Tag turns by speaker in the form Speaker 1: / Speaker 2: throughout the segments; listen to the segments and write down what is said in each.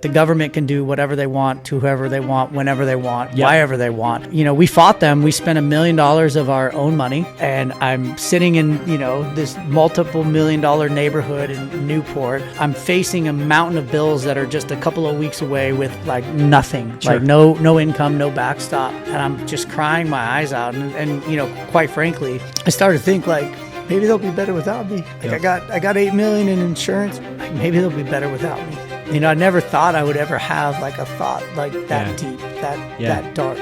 Speaker 1: The government can do whatever they want to whoever they want, whenever they want, wherever they want. We fought them. We spent $1 million of our own money, and I'm sitting in, this multiple $1 million neighborhood in Newport. I'm facing a mountain of bills that are just a couple of weeks away with like nothing, like no income, no backstop. And I'm just crying my eyes out. And quite frankly, I started to think like, maybe they'll be better without me. Like I got $8 million in insurance. Like maybe they'll be better without me. I never thought I would ever have like a thought like that deep, that dark.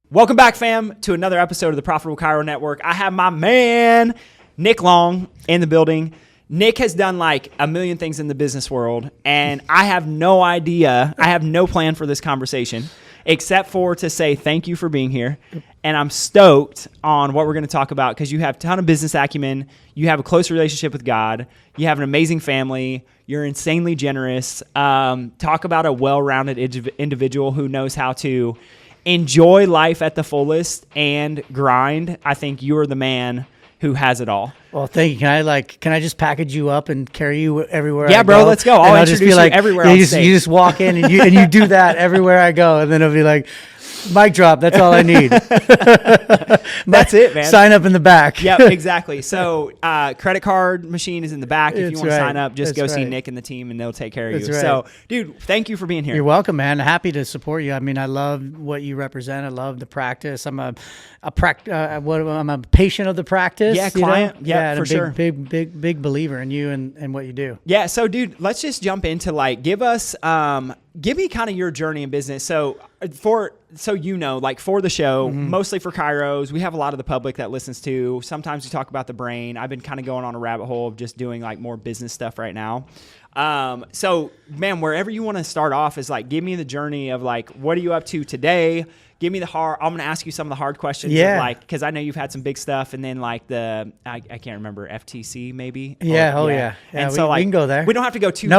Speaker 2: Welcome back, fam, to another episode of the Profitable Chiro Network. I have my man, Nick Long, in the building. Nick has done like a million things in the business world, and I have no idea. I have no plan for this conversation except for to say thank you for being here. And I'm stoked on what we're going to talk about because you have a ton of business acumen. You have a close relationship with God. You have an amazing family. You're insanely generous. Talk about a well-rounded individual who knows how to enjoy life at the fullest and grind. I think you're the man who has it all.
Speaker 1: Well, thank you. Can I just package you up and carry you everywhere?
Speaker 2: Yeah,
Speaker 1: I
Speaker 2: bro,
Speaker 1: go?
Speaker 2: let's go. I'll introduce you everywhere.
Speaker 1: You just walk in and you do that everywhere I go, and then it'll be like, mic drop. That's all I need.
Speaker 2: That's it, man.
Speaker 1: Sign up in the back.
Speaker 2: Yep, exactly. So, credit card machine is in the back. If you want to sign up, just go see Nick and the team, and they'll take care of you.
Speaker 1: Right.
Speaker 2: So, dude, thank you for being here.
Speaker 1: You're welcome, man. Happy to support you. I mean, I love what you represent. I love the practice. I'm a patient of the practice.
Speaker 2: Yeah, client. Yeah, for sure.
Speaker 1: Big believer in you and what you do.
Speaker 2: Yeah. So, dude, let's just jump into give me kind of your journey in business. So for the show, mostly for Chiros, we have a lot of the public that listens to. Sometimes we talk about the brain. I've been kind of going on a rabbit hole of just doing like more business stuff right now. So man, wherever you want to start off is like, give me the journey of like, what are you up to today? Give me I'm going to ask you some of the hard questions.
Speaker 1: Yeah.
Speaker 2: Because I know you've had some big stuff, and then like I can't remember, FTC maybe.
Speaker 1: Yeah. Yeah.
Speaker 2: And
Speaker 1: we can go there.
Speaker 2: We don't have to go too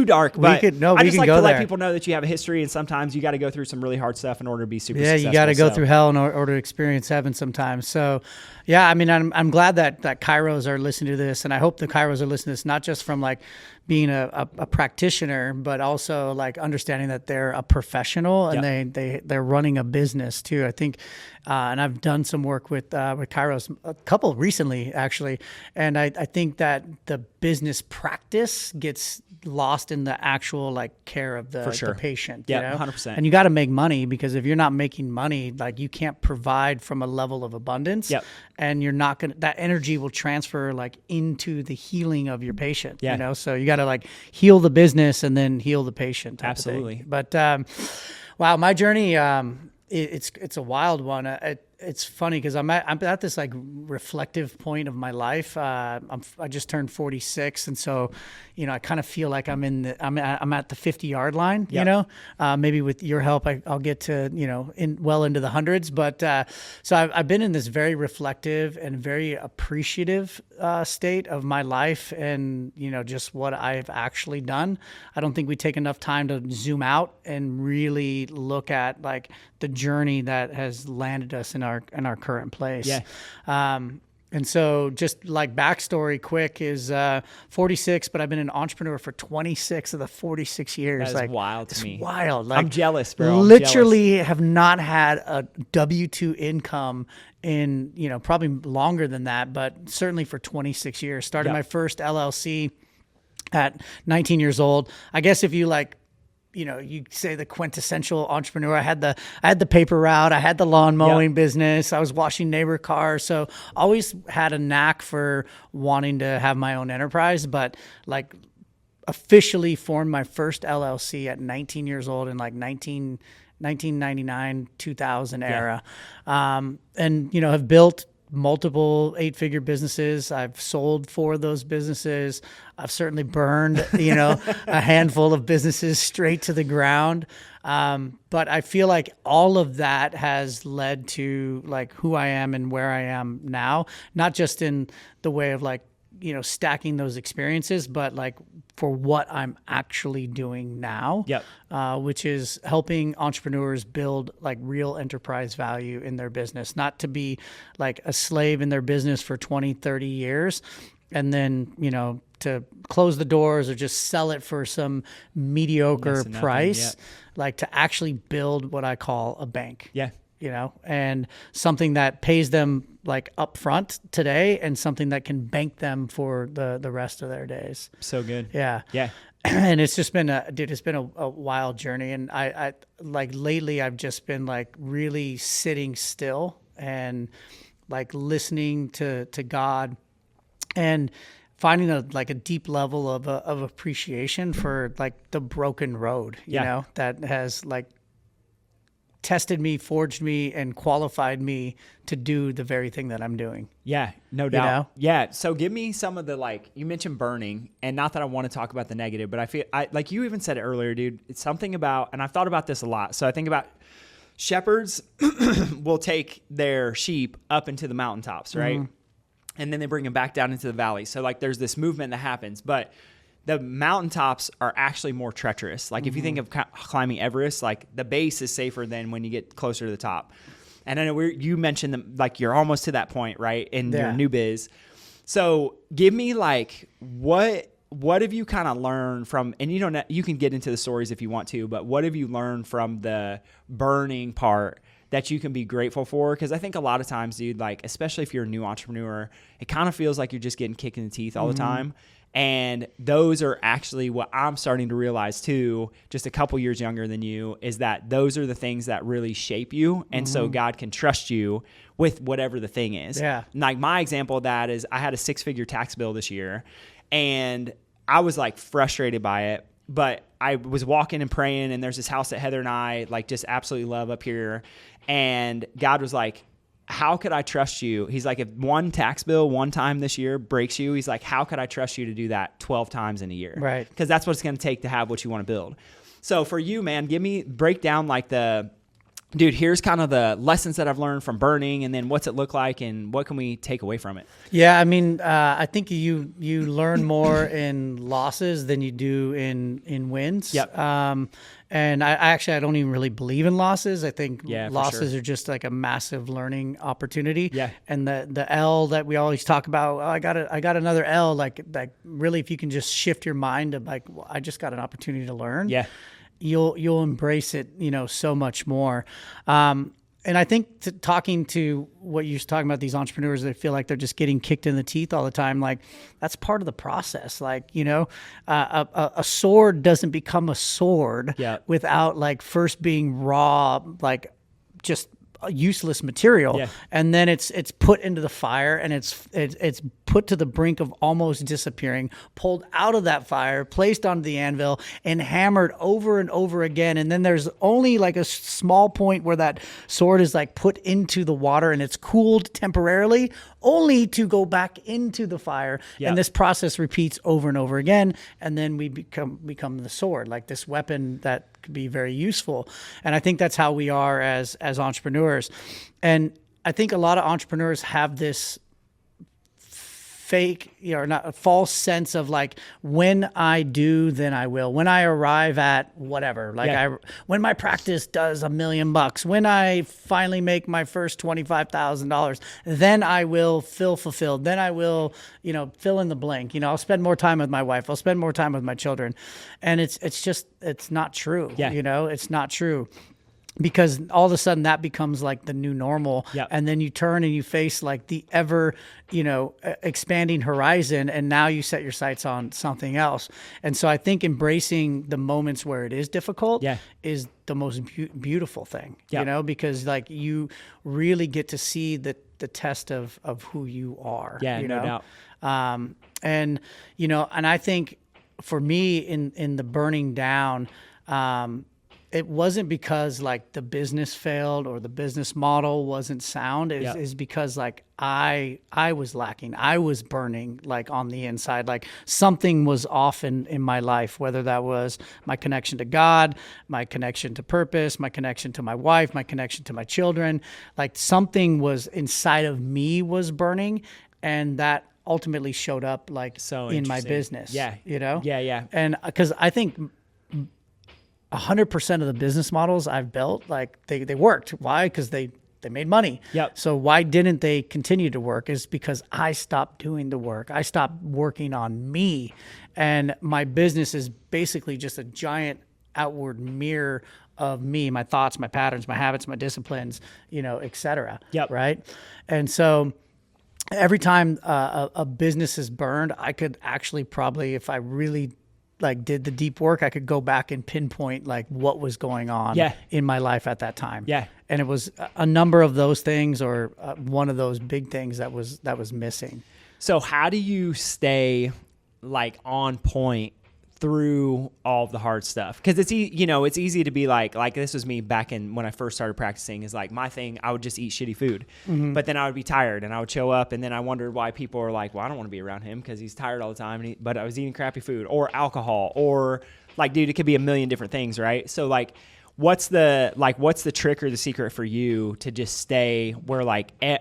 Speaker 2: dark, but I just like to let people know that you have a history, and sometimes you got to go through some really hard stuff in order to be super successful.
Speaker 1: Yeah, you got to go through hell in order to experience heaven sometimes. So, yeah, I mean, I'm glad that Chiros are listening to this, and I hope the Chiros are listening to this not just from like being a practitioner, but also like understanding that they're a professional and they're running a business too. I think, and I've done some work with Chiros, a couple recently actually, and I think that the business practice gets lost in the actual like care of the patient.
Speaker 2: Yeah, 100%.
Speaker 1: And you got to make money, because if you're not making money, like you can't provide from a level of abundance.
Speaker 2: Yep.
Speaker 1: And you're not gonna. That energy will transfer like into the healing of your patient.
Speaker 2: Yeah.
Speaker 1: So you got to like heal the business and then heal the patient.
Speaker 2: Absolutely.
Speaker 1: But wow, my journey. It's a wild one. It's funny because I'm at this like reflective point of my life. I just turned 46, and so I kind of feel like I'm at the 50-yard line.
Speaker 2: Yep.
Speaker 1: Maybe with your help, I'll get to into the hundreds. But so I've been in this very reflective and very appreciative state of my life, and just what I've actually done. I don't think we take enough time to zoom out and really look at like the journey that has landed us in our current place.
Speaker 2: Yeah.
Speaker 1: And so just like backstory quick is 46, but I've been an entrepreneur for 26 of the 46 years.
Speaker 2: That is wild to me.
Speaker 1: It's wild.
Speaker 2: I'm jealous, bro.
Speaker 1: Literally have not had a W-2 income in, probably longer than that, but certainly for 26 years. Started my first LLC at 19 years old. I guess if you you say the quintessential entrepreneur. I had the paper route. I had the lawn mowing business. I was washing neighbor cars. So always had a knack for wanting to have my own enterprise, but like officially formed my first LLC at 19 years old in like 1999, 2000 era. And, have built multiple 8-figure businesses. I've sold 4 of those businesses. I've certainly burned, a handful of businesses straight to the ground. But I feel like all of that has led to like who I am and where I am now, not just in the way of like, stacking those experiences, but like for what I'm actually doing now, which is helping entrepreneurs build like real enterprise value in their business, not to be like a slave in their business for 20, 30 years, and then, to close the doors or just sell it for some mediocre
Speaker 2: Nothing,
Speaker 1: price,
Speaker 2: yeah.
Speaker 1: like to actually build what I call a bank.
Speaker 2: Yeah.
Speaker 1: And something that pays them like upfront today and something that can bank them for the rest of their days.
Speaker 2: So good.
Speaker 1: Yeah.
Speaker 2: Yeah.
Speaker 1: And it's just been a wild journey. And I like lately I've just been like really sitting still and like listening to God and finding a deep level of appreciation for like the broken road, you know, that has like tested me, forged me, and qualified me to do the very thing that I'm doing.
Speaker 2: Yeah, no doubt. Yeah. So give me some of the, you mentioned burning, and not that I want to talk about the negative, but I feel like you even said it earlier, dude, it's something about, and I've thought about this a lot. So I think about shepherds will take their sheep up into the mountaintops, right? Mm-hmm. And then they bring them back down into the valley. So there's this movement that happens, but the mountaintops are actually more treacherous. Like if you think of climbing Everest, like the base is safer than when you get closer to the top. And I know you mentioned them, like you're almost to that point, right? In your new biz. So give me what have you kind of learned from, and you can get into the stories if you want to, but what have you learned from the burning part that you can be grateful for? Because I think a lot of times, dude, especially if you're a new entrepreneur, it kind of feels like you're just getting kicked in the teeth all the time. And those are actually what I'm starting to realize too, just a couple years younger than you, is that those are the things that really shape you. And so God can trust you with whatever the thing is.
Speaker 1: Yeah.
Speaker 2: Like my example of that is I had a 6-figure tax bill this year and I was frustrated by it, but I was walking and praying, and there's this house that Heather and I just absolutely love up here. And God was like, how could I trust you? He's like, if one tax bill one time this year breaks you, he's like, how could I trust you to do that 12 times in a year?
Speaker 1: Right.
Speaker 2: Because that's what it's going to take to have what you want to build. So for you, man, break down dude, here's kind of the lessons that I've learned from burning, and then what's it look like, and what can we take away from it?
Speaker 1: Yeah, I mean, I think you learn more in losses than you do in wins.
Speaker 2: Yep.
Speaker 1: And I don't even really believe in losses. I think losses
Speaker 2: sure.
Speaker 1: are just like a massive learning opportunity.
Speaker 2: Yeah.
Speaker 1: And the L that we always talk about, I got another L. Like really, if you can just shift your mind to I just got an opportunity to learn.
Speaker 2: Yeah.
Speaker 1: You'll embrace it, so much more. And I think talking to what you're talking about, these entrepreneurs that feel like they're just getting kicked in the teeth all the time, that's part of the process. A sword doesn't become a sword without first being raw, just useless material.
Speaker 2: Yeah.
Speaker 1: And then it's put into the fire, and it's put to the brink of almost disappearing, pulled out of that fire, placed onto the anvil, and hammered over and over again. And then there's only a small point where that sword is put into the water, and it's cooled temporarily, only to go back into the fire.
Speaker 2: Yep.
Speaker 1: And this process repeats over and over again. And then we become the sword, this weapon that could be very useful. And I think that's how we are as entrepreneurs. And I think a lot of entrepreneurs have this fake, not a false sense of when I do, then I will. When I arrive at whatever, when my practice does $1 million, when I finally make my first $25,000, then I will feel fulfilled. Then I will, fill in the blank. I'll spend more time with my wife. I'll spend more time with my children. And it's not true.
Speaker 2: Yeah.
Speaker 1: It's not true. Because all of a sudden that becomes the new normal.
Speaker 2: Yep.
Speaker 1: And then you turn and you face the ever, expanding horizon, and now you set your sights on something else. And so I think embracing the moments where it is difficult is the most beautiful thing, because you really get to see the test of who you are.
Speaker 2: Yeah, no doubt.
Speaker 1: And I think for me in the burning down, it wasn't because the business failed or the business model wasn't sound. It's because I was lacking. I was burning on the inside. Something was off in my life, whether that was my connection to God, my connection to purpose, my connection to my wife, my connection to my children. Something was inside of me was burning, and that ultimately showed up in my business.
Speaker 2: Yeah. Yeah.
Speaker 1: And because I think 100% of the business models I've built, they worked. Why? Because they they made money.
Speaker 2: Yep.
Speaker 1: So why didn't they continue to work is because I stopped doing the work. I stopped working on me. And my business is basically just a giant outward mirror of me, my thoughts, my patterns, my habits, my disciplines, et cetera.
Speaker 2: Yep.
Speaker 1: Right. And so every time a business is burned, I could actually probably, if I really did the deep work, I could go back and pinpoint what was going on in my life at that time.
Speaker 2: Yeah.
Speaker 1: And it was a number of those things, or one of those big things that was missing.
Speaker 2: So how do you stay on point through all of the hard stuff? Because it's easy to be like this was me back in when I first started practicing, is my thing, I would just eat shitty food. But then I would be tired and I would show up, and then I wondered why people are like, well, I don't want to be around him because he's tired all the time, but I was eating crappy food or alcohol, or dude, it could be a million different things, right? So what's the trick or the secret for you to just stay where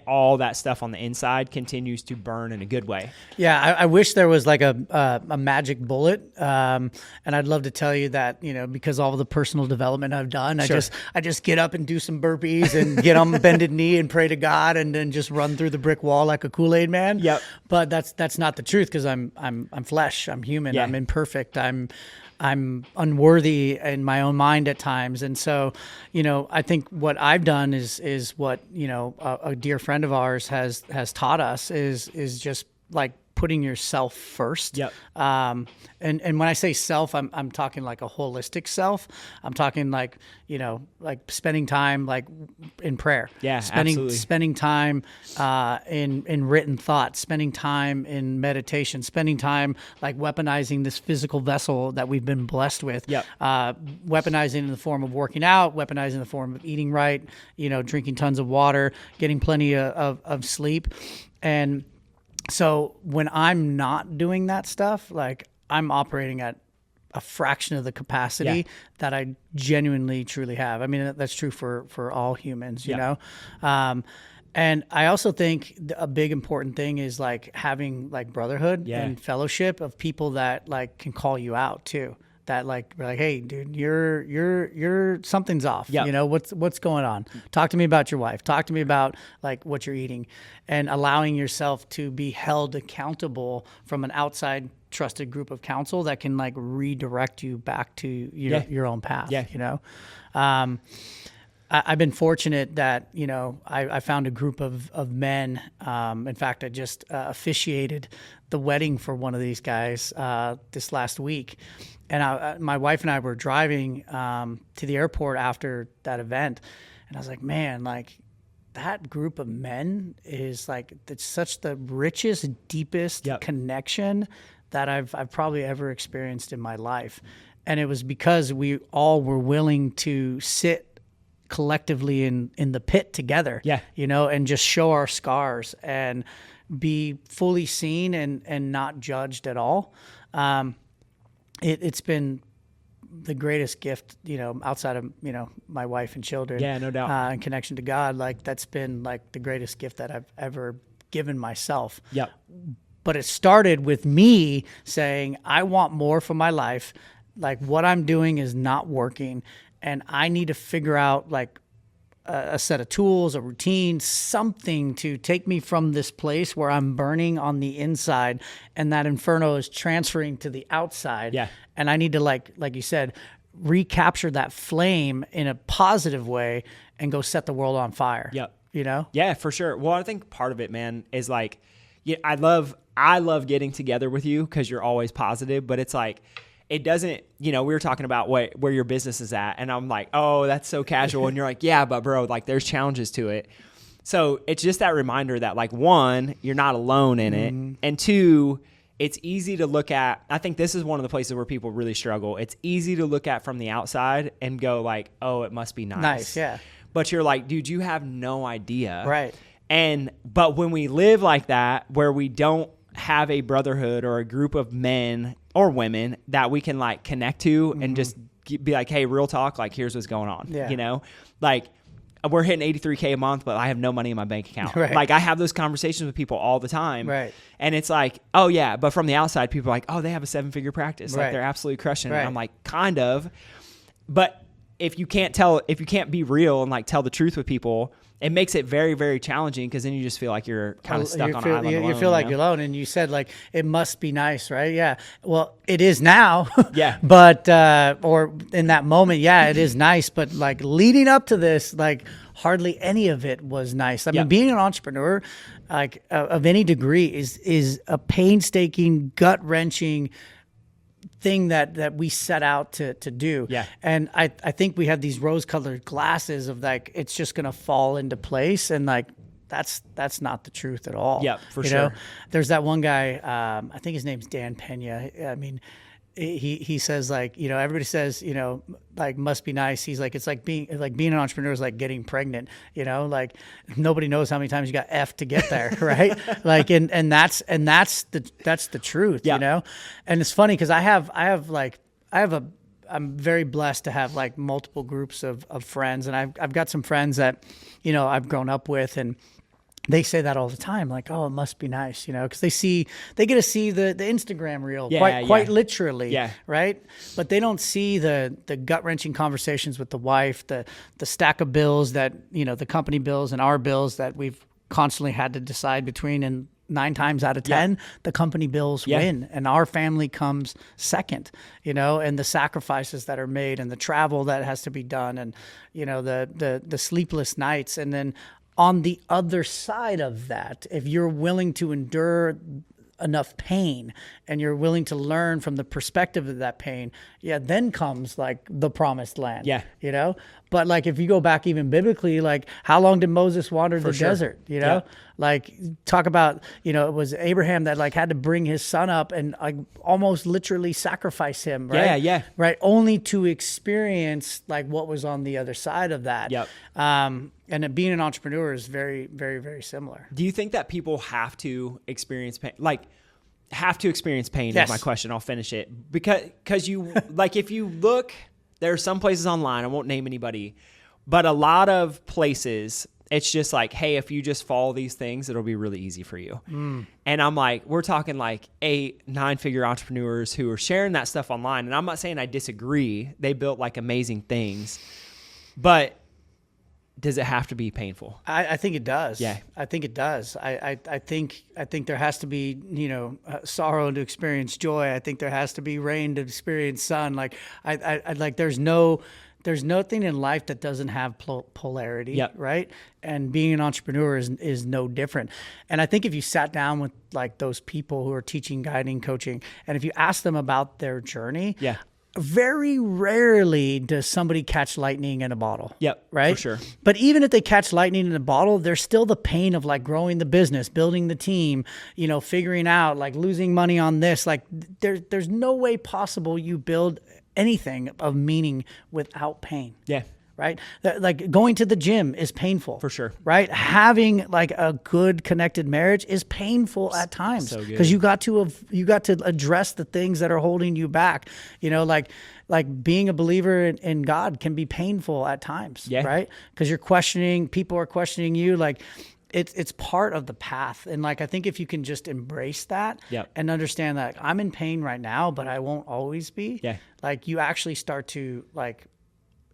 Speaker 2: all that stuff on the inside continues to burn in a good way?
Speaker 1: Yeah, I wish there was a magic bullet, and I'd love to tell you that, because all of the personal development I've done,
Speaker 2: Sure.
Speaker 1: I just get up and do some burpees and get on bended knee and pray to God, and then just run through the brick wall like a Kool-Aid man.
Speaker 2: Yep.
Speaker 1: But that's not the truth, because I'm flesh, I'm human,
Speaker 2: Yeah.
Speaker 1: I'm imperfect, I'm unworthy in my own mind at times. And so, I think what I've done is what, a dear friend of ours has taught us is just putting yourself first.
Speaker 2: Yep.
Speaker 1: And when I say self, I'm talking a holistic self. I'm talking spending time in prayer.
Speaker 2: Yeah, absolutely.
Speaker 1: Spending time in written thought, spending time in meditation, spending time weaponizing this physical vessel that we've been blessed with.
Speaker 2: Yep.
Speaker 1: Weaponizing in the form of working out, weaponizing in the form of eating right, drinking tons of water, getting plenty of sleep. And so when I'm not doing that stuff, I'm operating at a fraction of the capacity that I genuinely, truly have. I mean, that's true for all humans, you know? And I also think a big important thing is having brotherhood and fellowship of people that can call you out too. That hey, dude, you're something's off.
Speaker 2: Yep.
Speaker 1: What's going on? Talk to me about your wife. Talk to me about what you're eating, and allowing yourself to be held accountable from an outside trusted group of counsel that can redirect you back to your own path.
Speaker 2: Yeah.
Speaker 1: I've been fortunate that, I found a group of men. In fact, I just officiated the wedding for one of these guys this last week. And my wife and I were driving to the airport after that event. And I was like, man, that group of men is it's such the richest, deepest connection that I've probably ever experienced in my life. And it was because we all were willing to sit collectively in the pit together, and just show our scars and be fully seen and not judged at all. It's been the greatest gift, outside of, my wife and children.
Speaker 2: Yeah, no doubt.
Speaker 1: And connection to God. That's been the greatest gift that I've ever given myself.
Speaker 2: Yep.
Speaker 1: But it started with me saying, I want more from my life. What I'm doing is not working, and I need to figure out a set of tools, a routine, something to take me from this place where I'm burning on the inside and that inferno is transferring to the outside.
Speaker 2: Yeah.
Speaker 1: And I need to, like you said, recapture that flame in a positive way and go set the world on fire.
Speaker 2: Yep.
Speaker 1: Yeah,
Speaker 2: for sure. Well, I think part of it, man, is I love getting together with you because you're always positive, but it's it doesn't, we were talking about where your business is at, and I'm like, oh, that's so casual. And you're like, yeah, but bro, there's challenges to it. So it's just that reminder that one, you're not alone in it. And two, it's easy to look at. I think this is one of the places where people really struggle. It's easy to look at from the outside and go oh, it must be nice.
Speaker 1: Nice, yeah.
Speaker 2: But you're dude, you have no idea.
Speaker 1: Right.
Speaker 2: But when we live like that, where we don't have a brotherhood or a group of men or women that we can connect to and just be hey, real talk, here's what's going on.
Speaker 1: Yeah.
Speaker 2: We're hitting $83K a month, but I have no money in my bank account.
Speaker 1: Right.
Speaker 2: I have those conversations with people all the time.
Speaker 1: Right.
Speaker 2: And it's oh yeah, but from the outside, people are oh, they have a 7-figure practice.
Speaker 1: Right.
Speaker 2: They're absolutely crushing it.
Speaker 1: Right.
Speaker 2: And I'm kind of, but if you can't be real and tell the truth with people it makes it very, very challenging because then you just feel like you're kind of stuck on an island alone.
Speaker 1: You feel like you're alone, and you said like it must be nice, right? Yeah. Well, it is now.
Speaker 2: Yeah.
Speaker 1: But or in that moment, yeah, it is nice. But like leading up to this, like hardly any of it was nice. I mean, being an entrepreneur, like of any degree, is a painstaking, gut wrenching thing that we set out to do.
Speaker 2: Yeah.
Speaker 1: And I think we have these rose-colored glasses of like it's just gonna fall into place, and like that's not the truth at all.
Speaker 2: Yeah, for
Speaker 1: you
Speaker 2: sure.
Speaker 1: know? There's that one guy, I think his name's Dan Pena. I mean, he says like, you know, everybody says, you know, like must be nice. He's like, it's like being an entrepreneur is like getting pregnant, you know, like nobody knows how many times you got F to get there. Right. Like, and that's the truth, you know? And it's funny because I'm very blessed to have like multiple groups of friends, and I've got some friends that, you know, I've grown up with, and they say that all the time, like, oh, it must be nice, you know, because they get to see the Instagram reel quite literally, right? But they don't see the gut-wrenching conversations with the wife, the stack of bills that, you know, the company bills and our bills that we've constantly had to decide between, and 9 times out of 10, the company bills win, and our family comes second, you know, and the sacrifices that are made and the travel that has to be done, and, you know, the sleepless nights. And then on the other side of that, if you're willing to endure enough pain and you're willing to learn from the perspective of that pain, then comes like the promised land, you know? But like, if you go back even biblically, like how long did Moses wander the desert, you know? Like talk about, you know, it was Abraham that like had to bring his son up and like almost literally sacrifice him, right? Right. Only to experience like what was on the other side of that. And being an entrepreneur is very, very, very similar.
Speaker 2: Do you think that people have to experience pain? Like, have to experience pain is my question. I'll finish it. Because you, like, if you look, there are some places online, I won't name anybody, but a lot of places, it's just like, hey, if you just follow these things, it'll be really easy for you. And I'm like, we're talking like 8-9-figure entrepreneurs who are sharing that stuff online. And I'm not saying I disagree. They built like amazing things, but does it have to be painful?
Speaker 1: I think it does.
Speaker 2: Yeah.
Speaker 1: I think it does. I think there has to be, you know, sorrow to experience joy. I think there has to be rain to experience sun. Like I like there's nothing in life that doesn't have polarity, right? And being an entrepreneur is no different. And I think if you sat down with like those people who are teaching, guiding, coaching, and if you ask them about their journey, very rarely does somebody catch lightning in a bottle. Right?
Speaker 2: For sure.
Speaker 1: But even if they catch lightning in a bottle, there's still the pain of like growing the business, building the team, you know, figuring out like losing money on this. Like there's no way possible you build anything of meaning without pain. Right? Like going to the gym is painful.
Speaker 2: For sure.
Speaker 1: Right? Having like a good connected marriage is painful at times because you got to address the things that are holding you back. You know, like being a believer in God can be painful at times, right? Because people are questioning you. Like it's part of the path. And like, I think if you can just embrace that and understand that I'm in pain right now, but I won't always be, like you actually start to like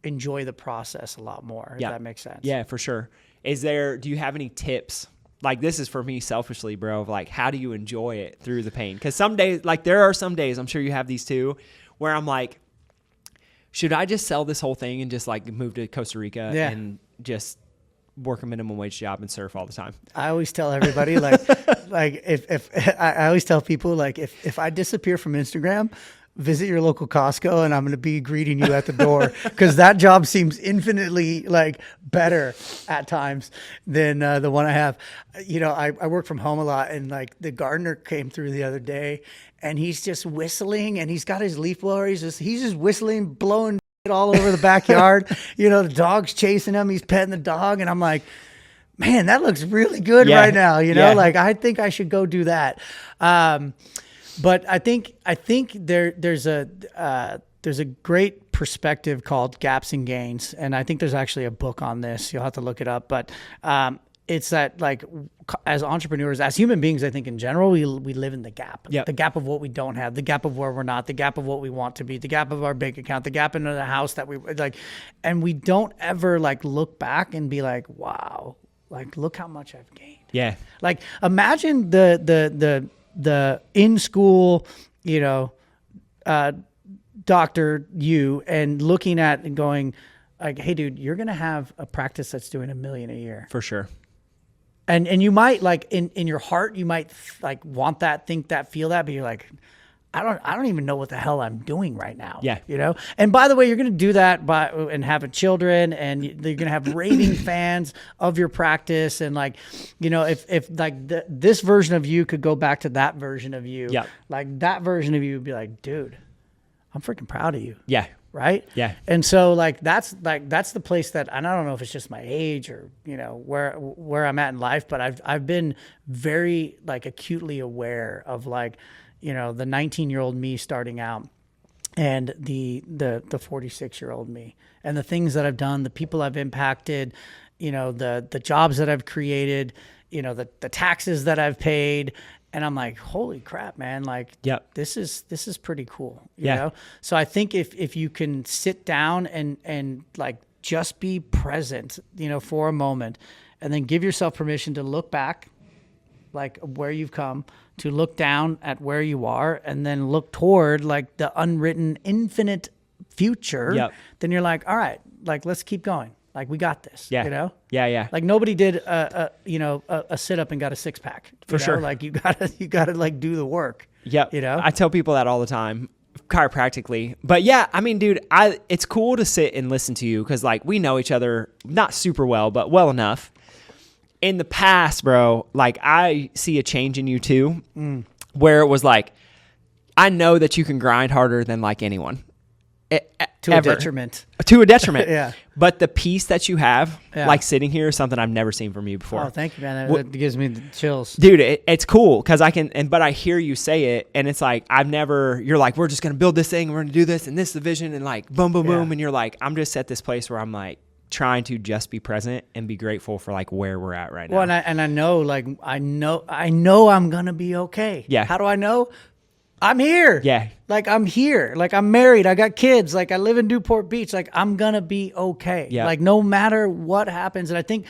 Speaker 1: enjoy the process a lot more. If that makes sense.
Speaker 2: Yeah, for sure. Do you have any tips? Like this is for me selfishly, bro, of like, how do you enjoy it through the pain? Because some days, like there are some days, I'm sure you have these too, where I'm like, should I just sell this whole thing and just like move to Costa Rica and just work a minimum wage job and surf all the time?
Speaker 1: I always tell everybody like, if I always tell people like, if I disappear from Instagram, visit your local Costco and I'm going to be greeting you at the door because that job seems infinitely like better at times than the one I have. You know, I work from home a lot, and like the gardener came through the other day and he's just whistling and he's got his leaf blower. He's just whistling, blowing all over the backyard. You know, the dog's chasing him. He's petting the dog. And I'm like, man, that looks really good right now. You know, like I think I should go do that. But I think there's a great perspective called Gaps and Gains, and I think there's actually a book on this. You'll have to look it up. But it's that like as entrepreneurs, as human beings, I think in general, we live in the gap.
Speaker 2: Yep.
Speaker 1: The gap of what we don't have, the gap of where we're not, the gap of what we want to be, the gap of our bank account, the gap in the house that we like, and we don't ever like look back and be like, wow, like look how much I've gained.
Speaker 2: Yeah.
Speaker 1: Like imagine the in school, you know, doctor you and looking at and going like, hey dude, you're going to have a practice that's doing $1 million a year.
Speaker 2: For sure.
Speaker 1: And you might like in your heart, you might like want that, think that, feel that, but you're like, I don't even know what the hell I'm doing right now.
Speaker 2: Yeah.
Speaker 1: You know? And by the way, you're going to do that and having children, and you're going to have raving fans of your practice. And like, you know, if like this version of you could go back to that version of you,
Speaker 2: yeah,
Speaker 1: like that version of you would be like, dude, I'm freaking proud of you.
Speaker 2: Yeah.
Speaker 1: Right.
Speaker 2: Yeah.
Speaker 1: And so like, that's the place that, and I don't know if it's just my age or, you know, where I'm at in life, but I've been very like acutely aware of like, you know, the 19-year-old me starting out and the 46-year-old me and the things that I've done, the people I've impacted, you know, the jobs that I've created, you know, the taxes that I've paid. And I'm like, holy crap, man. Like,
Speaker 2: yep,
Speaker 1: this is pretty cool. You know? So I think if you can sit down and like just be present, you know, for a moment, and then give yourself permission to look back, like where you've come, to look down at where you are, and then look toward like the unwritten infinite future, then you're like, all right, like, let's keep going. Like, we got this, you know?
Speaker 2: Yeah.
Speaker 1: Like nobody did a sit up and got a 6-pack.
Speaker 2: For sure.
Speaker 1: Like you gotta like do the work.
Speaker 2: Yeah.
Speaker 1: You know?
Speaker 2: I tell people that all the time, chiropractically. But yeah, I mean, dude, it's cool to sit and listen to you because like we know each other not super well, but well enough. In the past, bro, like I see a change in you too, where it was like, I know that you can grind harder than like anyone.
Speaker 1: To a detriment.
Speaker 2: To a detriment.
Speaker 1: Yeah.
Speaker 2: But the peace that you have, like sitting here, is something I've never seen from you before.
Speaker 1: Oh, thank you, man. That gives me the chills.
Speaker 2: Dude, it's cool because but I hear you say it and it's like, you're like, we're just going to build this thing. We're going to do this and this is the vision and like boom, boom, boom. And you're like, I'm just at this place where I'm like trying to just be present and be grateful for like where we're at right now.
Speaker 1: Well, and I know, like, I know I'm going to be okay.
Speaker 2: Yeah.
Speaker 1: How do I know? I'm here.
Speaker 2: Yeah.
Speaker 1: Like, I'm here. Like, I'm married. I got kids. Like, I live in Newport Beach. Like, I'm going to be okay.
Speaker 2: Yeah.
Speaker 1: Like, no matter what happens. And I think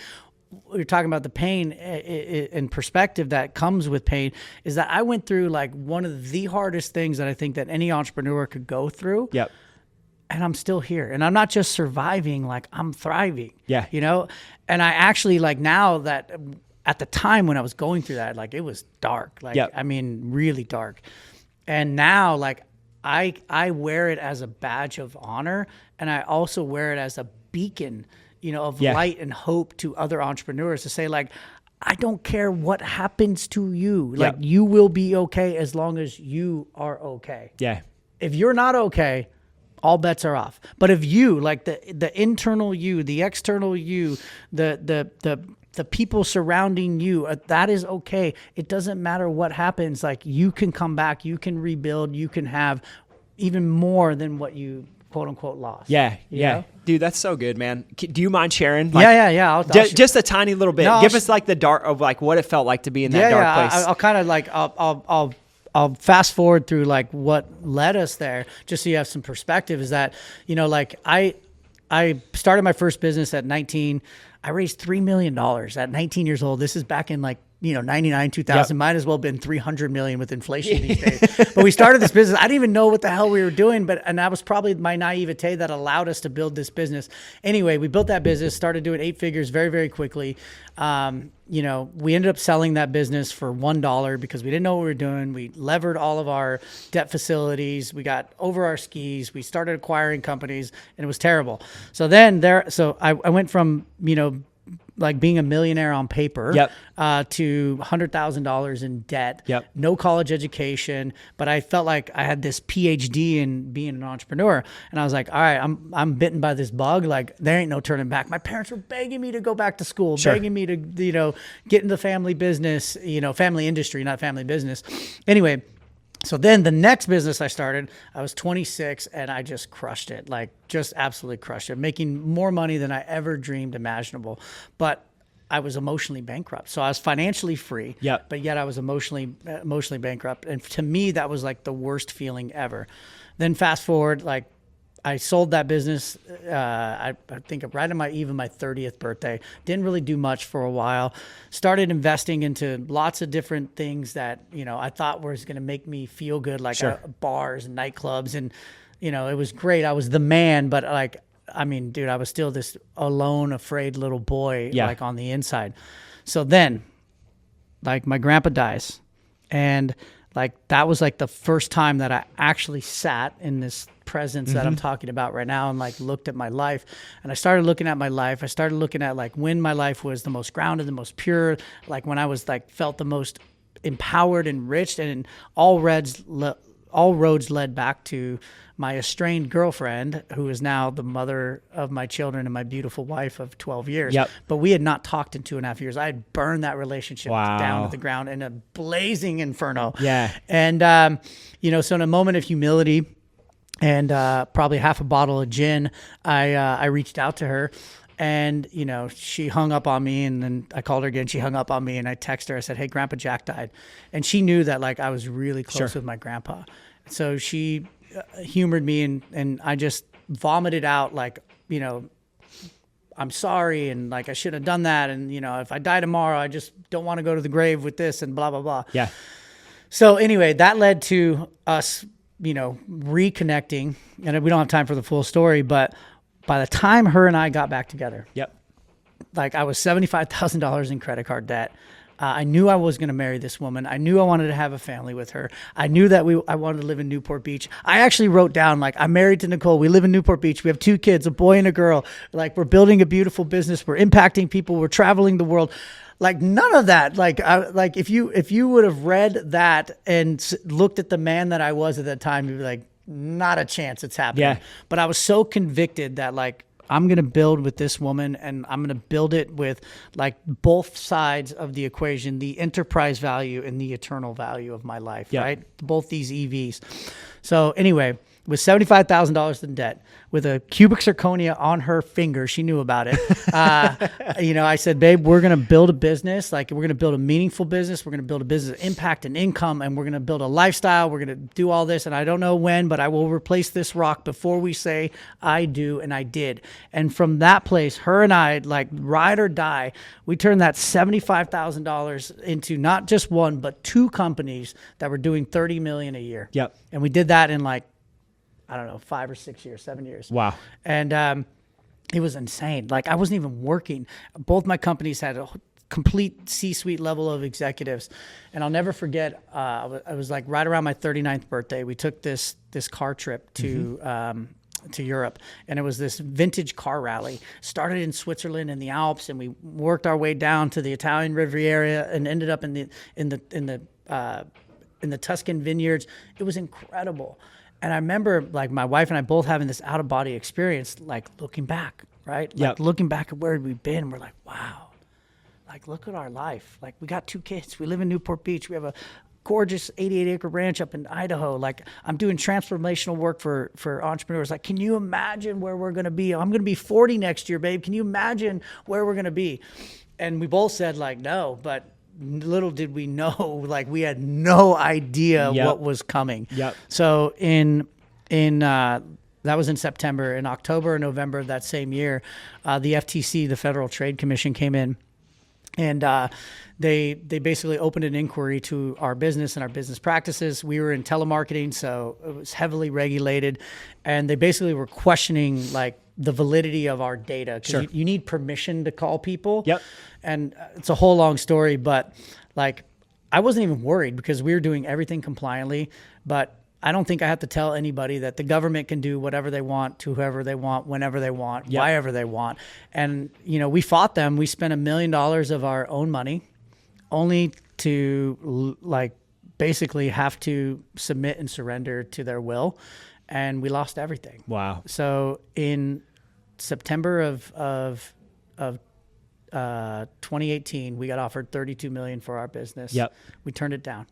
Speaker 1: you're talking about the pain and perspective that comes with pain is that I went through like one of the hardest things that I think that any entrepreneur could go through.
Speaker 2: Yep.
Speaker 1: And I'm still here. And I'm not just surviving, like I'm thriving.
Speaker 2: Yeah.
Speaker 1: You know? And I actually like now that at the time when I was going through that, like it was dark. Like, I mean, really dark. And now like I wear it as a badge of honor. And I also wear it as a beacon, you know, of light and hope to other entrepreneurs to say like, I don't care what happens to you. Like you will be okay as long as you are okay.
Speaker 2: Yeah.
Speaker 1: If you're not okay, all bets are off. But if you, like the internal you, the external you, the people surrounding you, that is okay. It doesn't matter what happens. Like you can come back, you can rebuild, you can have even more than what you quote unquote lost.
Speaker 2: Yeah.
Speaker 1: You know?
Speaker 2: Dude, that's so good, man. Do you mind sharing? Like,
Speaker 1: yeah. I'll
Speaker 2: just a tiny little bit. Give us like the dark of like what it felt like to be in that dark place.
Speaker 1: I'll kind of like, I'll fast forward through like what led us there just so you have some perspective is that, you know, like I started my first business at 19. I raised $3 million at 19 years old. This is back in like, you know, 99, 2000, might as well have been 300 million with inflation these days. But we started this business. I didn't even know what the hell we were doing, and that was probably my naivete that allowed us to build this business. Anyway, we built that business, started doing 8 figures very, very quickly. You know, we ended up selling that business for $1 because we didn't know what we were doing. We levered all of our debt facilities. We got over our skis. We started acquiring companies and it was terrible. So I went from, you know, like being a millionaire on paper to $100,000 in debt, no college education, but I felt like I had this PhD in being an entrepreneur. And I was like, all right, I'm bitten by this bug. Like there ain't no turning back. My parents were begging me to go back to school, begging me to, you know, get into family business, you know, family industry, not family business. Anyway, so then the next business I started, I was 26 and I just crushed it, like just absolutely crushed it, making more money than I ever dreamed imaginable. But I was emotionally bankrupt. So I was financially free,
Speaker 2: Yep.
Speaker 1: but yet I was emotionally bankrupt. And to me, that was like the worst feeling ever. Then fast forward, like I sold that business, I think right on my 30th birthday. Didn't really do much for a while. Started investing into lots of different things that, you know, I thought was going to make me feel good, like
Speaker 2: Sure.
Speaker 1: bars and nightclubs. And, you know, it was great. I was the man, but like, I mean, dude, I was still this alone, afraid little boy, like on the inside. So then, like, my grandpa dies. And like, that was like the first time that I actually sat in this presence that I'm talking about right now and like looked at my life. And I started looking at my life. I started looking at like when my life was the most grounded, the most pure, like when I was like felt the most empowered, enriched, and all roads led back to my estranged girlfriend, who is now the mother of my children and my beautiful wife of 12 years.
Speaker 2: Yep.
Speaker 1: But we had not talked in 2.5 years. I had burned that relationship down to the ground in a blazing inferno.
Speaker 2: Yeah.
Speaker 1: And, you know, so in a moment of humility and probably half a bottle of gin, I reached out to her. And, you know, she hung up on me, and then I called her again. She hung up on me, and I texted her. I said, hey, Grandpa Jack died. And she knew that, like, I was really close with my grandpa. So she humored me, and I just vomited out, like, you know, I'm sorry, and, like, I shouldn't have done that. And, you know, if I die tomorrow, I just don't want to go to the grave with this and blah, blah, blah.
Speaker 2: Yeah.
Speaker 1: So anyway, that led to us, you know, reconnecting. And we don't have time for the full story, but by the time her and I got back together,
Speaker 2: Yep.
Speaker 1: like I was $75,000 in credit card debt. I knew I was going to marry this woman. I knew I wanted to have a family with her. I knew that I wanted to live in Newport Beach. I actually wrote down, like, I'm married to Nicole. We live in Newport Beach. We have 2 kids, a boy and a girl. Like, we're building a beautiful business. We're impacting people. We're traveling the world. Like, none of that. Like, if you would have read that and looked at the man that I was at that time, you'd be like, not a chance it's happening.
Speaker 2: Yeah.
Speaker 1: But I was so convicted that, like, I'm going to build with this woman, and I'm going to build it with like both sides of the equation, the enterprise value and the eternal value of my life, right? Both these EVs. So anyway, with $75,000 in debt, with a cubic zirconia on her finger, she knew about it. You know, I said, babe, we're going to build a business. Like, we're going to build a meaningful business. We're going to build a business of impact and income, and we're going to build a lifestyle. We're going to do all this. And I don't know when, but I will replace this rock before we say I do. And I did. And from that place, her and I, like, ride or die, we turned that $75,000 into not just one, but 2 companies that were doing $30 million a year.
Speaker 2: Yep.
Speaker 1: And we did that in, like, I don't know, 5 or 6 years, 7 years.
Speaker 2: Wow.
Speaker 1: And it was insane. Like, I wasn't even working. Both my companies had a complete C-suite level of executives. And I'll never forget, I was like right around my 39th birthday. We took this car trip to Europe, and it was this vintage car rally. Started in Switzerland in the Alps, and we worked our way down to the Italian Riviera and ended up in the Tuscan vineyards. It was incredible. And I remember, like, my wife and I both having this out-of-body experience, like, looking back, right? Like, looking back at where we've been, we're like, wow, like, look at our life. Like, we got 2 kids. We live in Newport Beach. We have a gorgeous 88-acre ranch up in Idaho. Like, I'm doing transformational work for entrepreneurs. Like, can you imagine where we're going to be? I'm going to be 40 next year, babe. Can you imagine where we're going to be? And we both said, like, no, but little did we know, like, we had no idea what was coming. So that was in September. In October or November of that same year, the FTC, the Federal Trade Commission, came in, and they basically opened an inquiry to our business and our business practices. We were in telemarketing, so it was heavily regulated, and they basically were questioning, like, the validity of our data, because you need permission to call people. And it's a whole long story, but, like, I wasn't even worried because we were doing everything compliantly. But I don't think I have to tell anybody that the government can do whatever they want to whoever they want, whenever they want, wherever they want. And, you know, we fought them. We spent $1 million of our own money only to, like, basically have to submit and surrender to their will. And we lost everything.
Speaker 2: Wow.
Speaker 1: So in September of 2018, we got offered $32 million for our business. We turned it down.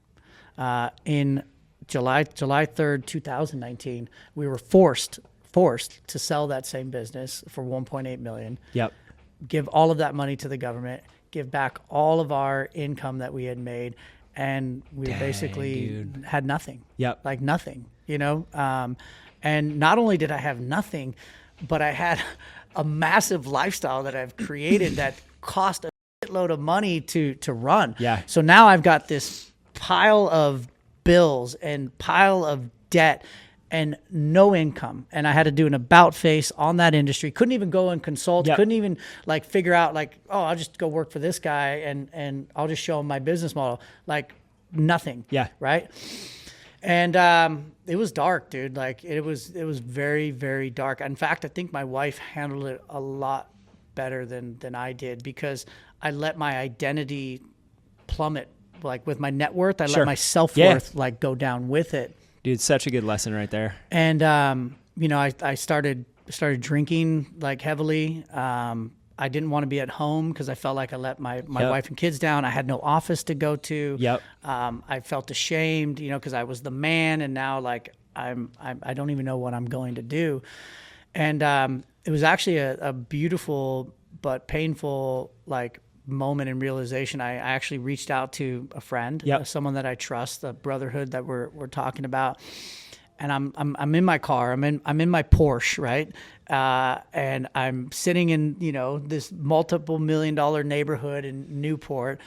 Speaker 1: In July 3rd, 2019, we were forced to sell that same business for $1.8 million. Give all of that money to the government, give back all of our income that we had made. And we basically had nothing.
Speaker 2: Yep.
Speaker 1: Like nothing, you know? And not only did I have nothing, but I had a massive lifestyle that I've created that cost a shitload of money to run.
Speaker 2: Yeah.
Speaker 1: So now I've got this pile of bills and pile of debt and no income. And I had to do an about face on that industry. Couldn't even go and consult.
Speaker 2: Yep.
Speaker 1: Couldn't even like figure out like, oh, I'll just go work for this guy and I'll just show him my business model. Like nothing.
Speaker 2: Yeah.
Speaker 1: Right. And it was dark, dude. Like it was very, very dark. In fact, I think my wife handled it a lot better than I did, because I let my identity plummet. Like with my net worth, I
Speaker 2: Sure.
Speaker 1: let my self-worth like go down with it.
Speaker 2: Dude, such a good lesson right there.
Speaker 1: And you know, I started started drinking like heavily. I didn't want to be at home because I felt like I let my wife and kids down. I had no office to go to.
Speaker 2: Yep.
Speaker 1: I felt ashamed, you know, because I was the man, and now like I don't even know what I'm going to do. And it was actually a beautiful but painful like moment and realization. I actually reached out to a friend, someone that I trust, the brotherhood that we're talking about. And I'm in my car. I'm in my Porsche, right? And I'm sitting in, you know, this multiple $1 million neighborhood in Newport.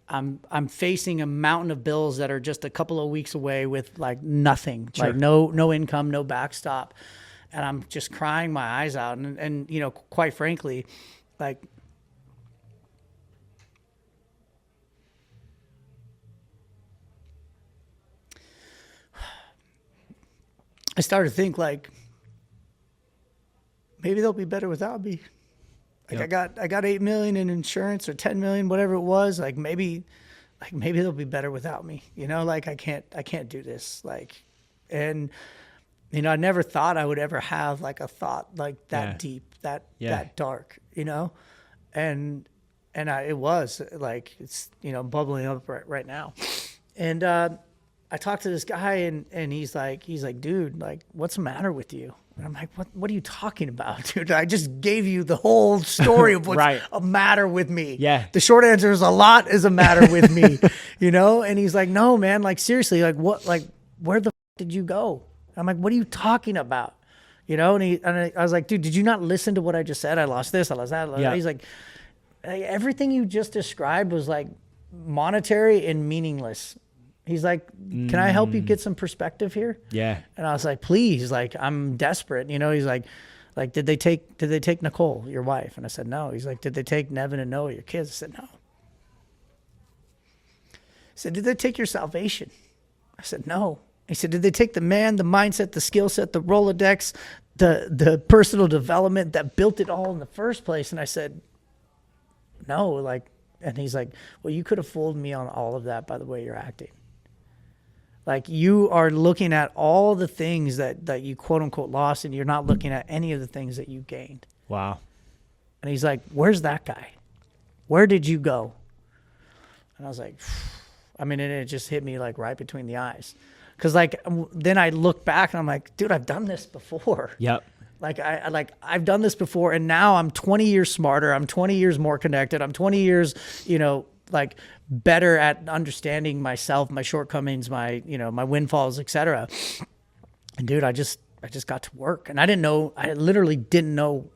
Speaker 1: I'm facing a mountain of bills that are just a couple of weeks away with like nothing, like no income, no backstop. And I'm just crying my eyes out. And you know, quite frankly, like I started to think like maybe they'll be better without me. Like I got 8 million in insurance or 10 million, whatever it was. Like maybe they'll be better without me. You know, like I can't do this. Like, and you know, I never thought I would ever have like a thought like that deep, that dark. You know, and it was like it's, you know, bubbling up right now. And I talked to this guy and he's like, dude, like, what's the matter with you? And I'm like, what are you talking about, dude? I just gave you the whole story of what's a matter with me.
Speaker 2: Yeah.
Speaker 1: The short answer is a lot is a matter with me, you know? And he's like, no, man, like, seriously, like, what, like, where the did you go? I'm like, what are you talking about? You know? And I was like, dude, did you not listen to what I just said? I lost this, I lost that. He's like, everything you just described was like monetary and meaningless. He's like, can I help you get some perspective here? Yeah. And I was like, please, like, I'm desperate. You know, he's like, did they take Nicole, your wife? And I said, no. He's like, did they take Nevin and Noah, your kids? I said, no. He said, did they take your salvation? I said, no. He said, did they take the man, the mindset, the skill set, the Rolodex, the personal development that built it all in the first place? And I said, no. Like, and he's like, well, you could have fooled me on all of that by the way you're acting. Like, you are looking at all the things that you quote unquote lost, and you're not looking at any of the things that you gained. Wow. And he's like, where's that guy? Where did you go? And I was like, I mean, and it just hit me like right between the eyes. Cause like, then I look back and I'm like, dude, I've done this before. Yep. Like I've done this before, and now I'm 20 years smarter. I'm 20 years more connected. I'm 20 years, you know, like better at understanding myself, my shortcomings, my, you know, my windfalls, etc. And dude, I just got to work, and I literally didn't know,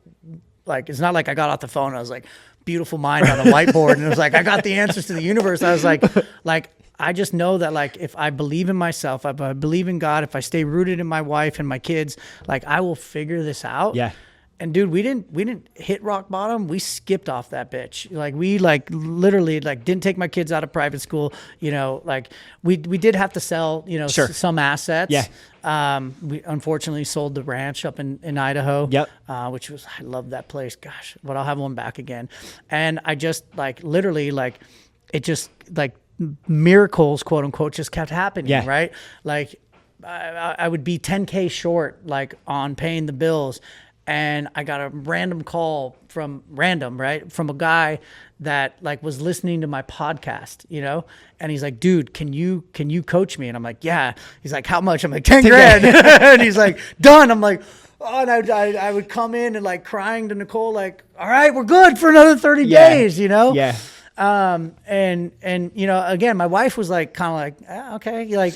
Speaker 1: like, it's not like I got off the phone and I was like, beautiful mind on a whiteboard, and it was like, I got the answers to the universe. I was like, I just know that, like, if I believe in myself, if I believe in God, if I stay rooted in my wife and my kids, like, I will figure this out. Yeah. And dude, we didn't hit rock bottom. We skipped off that bitch. Like, we like literally like didn't take my kids out of private school. You know, like we did have to sell, you know, some assets. Yeah. We unfortunately sold the ranch up in Idaho. Yep. Which was, I love that place. Gosh, but I'll have one back again. And I just like literally like it just like miracles, quote unquote, just kept happening. Yeah. Right. Like I would be 10K short, like on paying the bills. And I got a random call from a guy that like was listening to my podcast, you know, and he's like, dude, can you coach me? And I'm like, yeah. He's like, how much? I'm like, 10 grand. And he's like, done. I'm like, oh, and I would come in and like crying to Nicole, like, all right, we're good for another 30 days, you know? Yeah. And you know, again, my wife was like, kind of like, okay, like,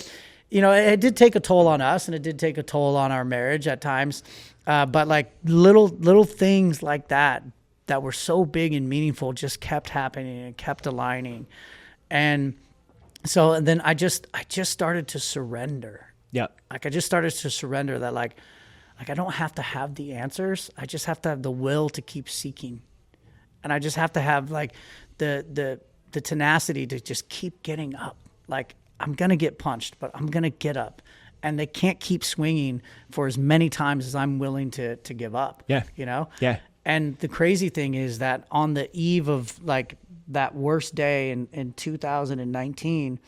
Speaker 1: you know, it did take a toll on us, and it did take a toll on our marriage at times. But like little things like that were so big and meaningful just kept happening and kept aligning. And so then I just started to surrender.
Speaker 2: Yep.
Speaker 1: Like I just started to surrender that like I don't have to have the answers. I just have to have the will to keep seeking. And I just have to have like the tenacity to just keep getting up. Like I'm going to get punched, but I'm going to get up. And they can't keep swinging for as many times as I'm willing to give up.
Speaker 2: Yeah.
Speaker 1: You know?
Speaker 2: Yeah.
Speaker 1: And the crazy thing is that on the eve of like that worst day in 2019,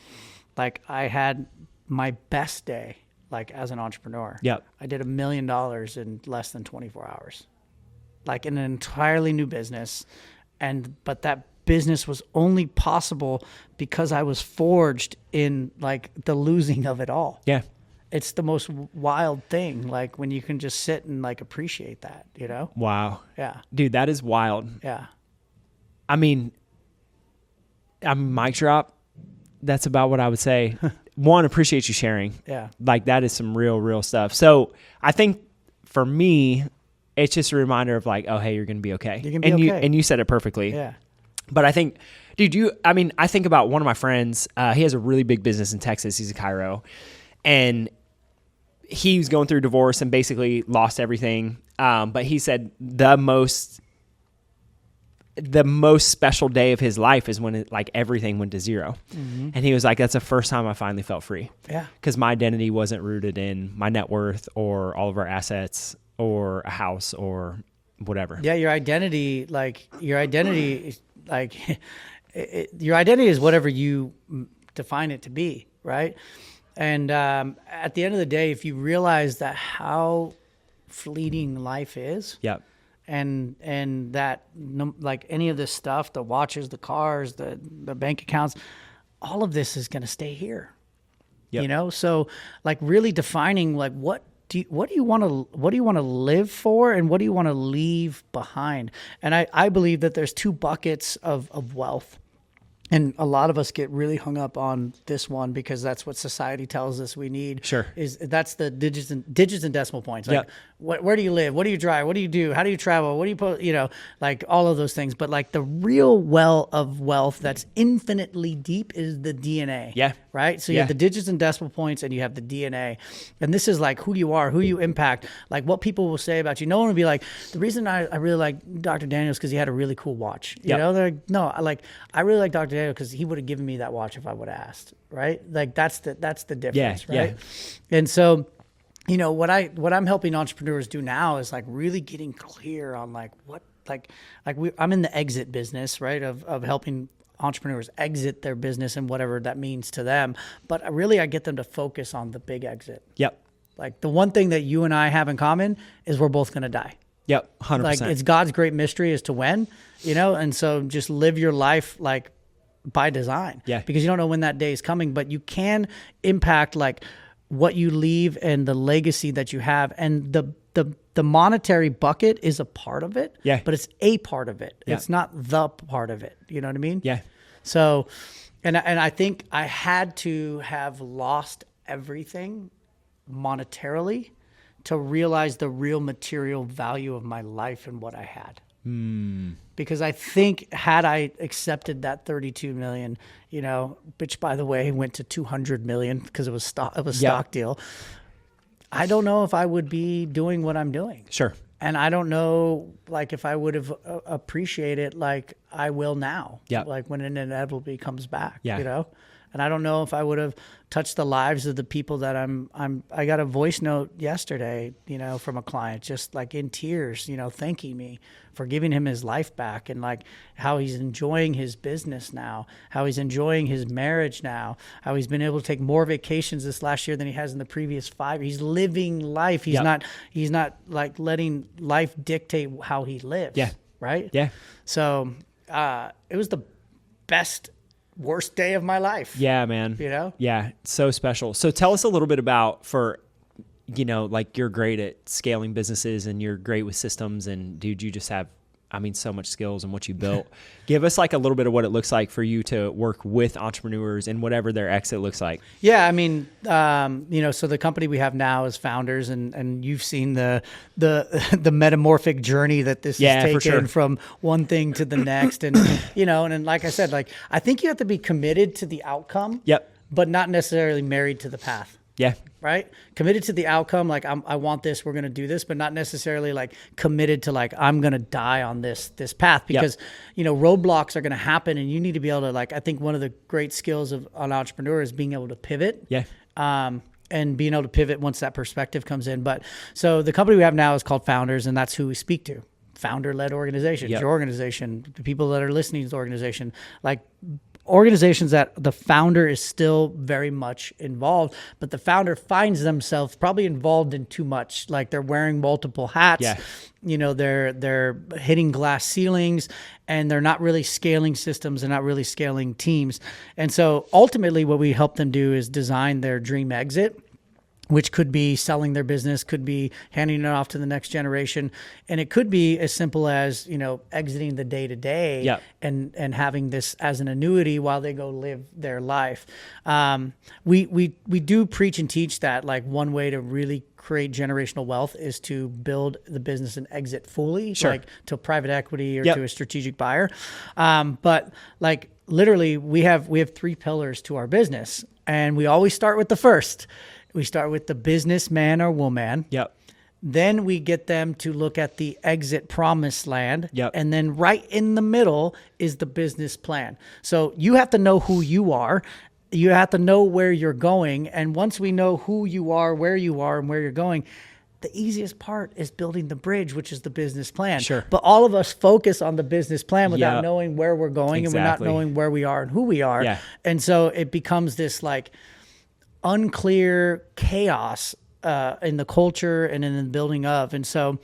Speaker 1: like I had my best day, like as an entrepreneur.
Speaker 2: Yep.
Speaker 1: I did $1 million in less than 24 hours, like in an entirely new business. But that business was only possible because I was forged in like the losing of it all.
Speaker 2: Yeah.
Speaker 1: It's the most wild thing. Like when you can just sit and like appreciate that, you know?
Speaker 2: Wow.
Speaker 1: Yeah.
Speaker 2: Dude, that is wild.
Speaker 1: Yeah.
Speaker 2: I mean, mic drop. That's about what I would say. One, appreciate you sharing.
Speaker 1: Yeah.
Speaker 2: Like that is some real stuff. So I think for me, it's just a reminder of like, oh, hey, you're going to be okay.
Speaker 1: You can be okay.
Speaker 2: And you said it perfectly.
Speaker 1: Yeah.
Speaker 2: But I think, dude, I think about one of my friends. He has a really big business in Texas. He's a chiro. And he was going through divorce and basically lost everything. But he said the most special day of his life is when everything went to zero. Mm-hmm. And he was like, that's the first time I finally felt free.
Speaker 1: Yeah.
Speaker 2: Because my identity wasn't rooted in my net worth or all of our assets or a house or whatever.
Speaker 1: Yeah. Your identity is whatever you define it to be. Right. And at the end of the day, if you realize that how fleeting life is,
Speaker 2: yep.
Speaker 1: and that like any of this stuff, the watches, the cars, the bank accounts, all of this is going to stay here. Yep. You know, so like really defining like what do you want to live for, and what do you want to leave behind? And I believe that there's two buckets of wealth. And a lot of us get really hung up on this one because that's what society tells us we need.
Speaker 2: Sure.
Speaker 1: That's the digits and decimal points. Like,
Speaker 2: yep.
Speaker 1: Where do you live? What do you drive? What do you do? How do you travel? What do you like all of those things. But like the real well of wealth that's infinitely deep is the DNA.
Speaker 2: Yeah.
Speaker 1: Right? So you have the digits and decimal points, and you have the DNA. And this is like who you are, who you impact, like what people will say about you. No one will be like, the reason I really like Dr. Daniels because he had a really cool watch. You know, they're like, no, I really like Dr. Daniels because he would have given me that watch if I would have asked. Right? Like that's the difference. Right? Yeah. And so, you know, what I'm helping entrepreneurs do now is like really getting clear on like what I'm in the exit business, right? Of helping entrepreneurs exit their business and whatever that means to them. But really I get them to focus on the big exit.
Speaker 2: Yep.
Speaker 1: Like the one thing that you and I have in common is we're both going to die.
Speaker 2: Yep. 100%.
Speaker 1: Like it's God's great mystery as to when, you know? And so just live your life like by design.
Speaker 2: Yeah.
Speaker 1: Because you don't know when that day is coming, but you can impact like what you leave and the legacy that you have. And the monetary bucket is a part of it, but it's a part of it. Yeah. It's not the part of it. You know what I mean?
Speaker 2: Yeah.
Speaker 1: So, and I think I had to have lost everything monetarily to realize the real material value of my life and what I had. Because I think had I accepted that 32 million, you know, which by the way went to 200 million because it was stock deal. I don't know if I would be doing what I'm doing.
Speaker 2: Sure.
Speaker 1: And I don't know, like, if I would have appreciated like I will now.
Speaker 2: Yeah.
Speaker 1: Like when it inevitably comes back.
Speaker 2: Yeah.
Speaker 1: You know. And I don't know if I would have touched the lives of the people that I got a voice note yesterday, you know, from a client, just like in tears, you know, thanking me for giving him his life back, and like how he's enjoying his business now, how he's enjoying his marriage now, how he's been able to take more vacations this last year than he has in the previous 5. He's living life. He's not like letting life dictate how he lives.
Speaker 2: Yeah.
Speaker 1: Right.
Speaker 2: Yeah.
Speaker 1: So it was the worst day of my life.
Speaker 2: Yeah, man.
Speaker 1: You know?
Speaker 2: Yeah. So special. So tell us a little bit about you know, like you're great at scaling businesses and you're great with systems, and dude, you just have so much skills and what you built. Give us like a little bit of what it looks like for you to work with entrepreneurs and whatever their exit looks like.
Speaker 1: Yeah, I mean, so the company we have now is Founders, and you've seen the metamorphic journey that this has taken,
Speaker 2: for sure,
Speaker 1: from one thing to the next, and and like I said, like I think you have to be committed to the outcome, but not necessarily married to the path.
Speaker 2: Yeah.
Speaker 1: Right? Committed to the outcome, like I want this, we're going to do this, but not necessarily like committed to like, I'm going to die on this path, because, roadblocks are going to happen, and you need to be able to, like, I think one of the great skills of an entrepreneur is being able to pivot.
Speaker 2: Yeah.
Speaker 1: And being able to pivot once that perspective comes in. But so the company we have now is called Founders, and that's who we speak to. Founder-led organizations, your organization, the people that are listening to the organization, like organizations that the founder is still very much involved, but the founder finds themselves probably involved in too much. Like they're wearing multiple hats, they're hitting glass ceilings, and they're not really scaling systems. They're not really scaling teams. And so ultimately what we help them do is design their dream exit, which could be selling their business, could be handing it off to the next generation. And it could be as simple as, exiting the day-to-day and having this as an annuity while they go live their life. We do preach and teach that, like, one way to really create generational wealth is to build the business and exit fully, like to private equity or to a strategic buyer. But like literally we have 3 pillars to our business, and we always start with the first. We start with the businessman or woman. Then we get them to look at the exit promised land. And then right in the middle is the business plan. So you have to know who you are. You have to know where you're going. And once we know who you are, and where you're going, the easiest part is building the bridge, which is the business plan. But all of us focus on the business plan without knowing where we're going, and we're not knowing where we are and who we are. And so it becomes this like unclear chaos in the culture and in the building of. And so,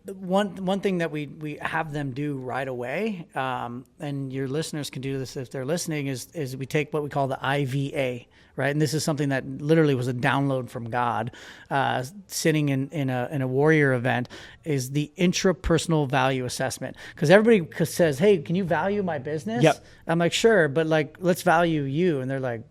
Speaker 1: one thing that we have them do right away, and your listeners can do this if they're listening, is we take what we call the IVA, right? And this is something that literally was a download from God, sitting in a warrior event, is the intrapersonal value assessment. Because everybody says, hey, can you value my business? I'm like, sure, but like, let's value you. And they're like,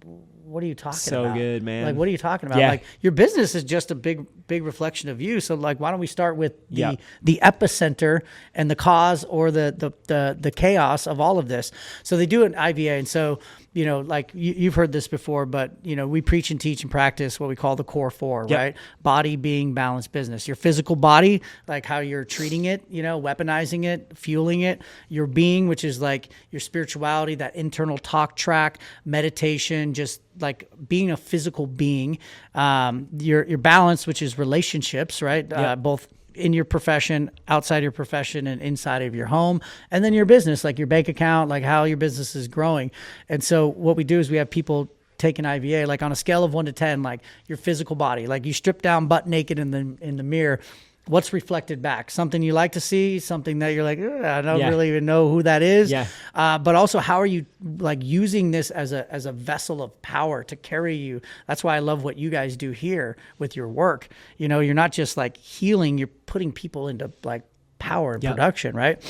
Speaker 1: what are you talking about?
Speaker 2: So good, man.
Speaker 1: Like, what are you talking about? Like, your business is just a big reflection of you. So like, why don't we start with the epicenter and the cause, or the chaos of all of this? So they do an IVA. And so, like you've heard this before, but we preach and teach and practice what we call the core 4, right? Body, being, balance, business. Your physical body, like how you're treating it, weaponizing it, fueling it. Your being, which is like your spirituality, that internal talk track, meditation, just like being a physical being. Your balance, which is relationships, right? Both in your profession, outside your profession, and inside of your home. And then your business, like your bank account, like how your business is growing. And so what we do is we have people take an IVA, like on a scale of 1 to 10, like your physical body, like you strip down butt naked in the mirror. What's reflected back? Something you like to see, something that you're like, I don't really even know who that is. But also, how are you like using this as a vessel of power to carry you? That's why I love what you guys do here with your work. You're not just like healing, you're putting people into like power and production, right?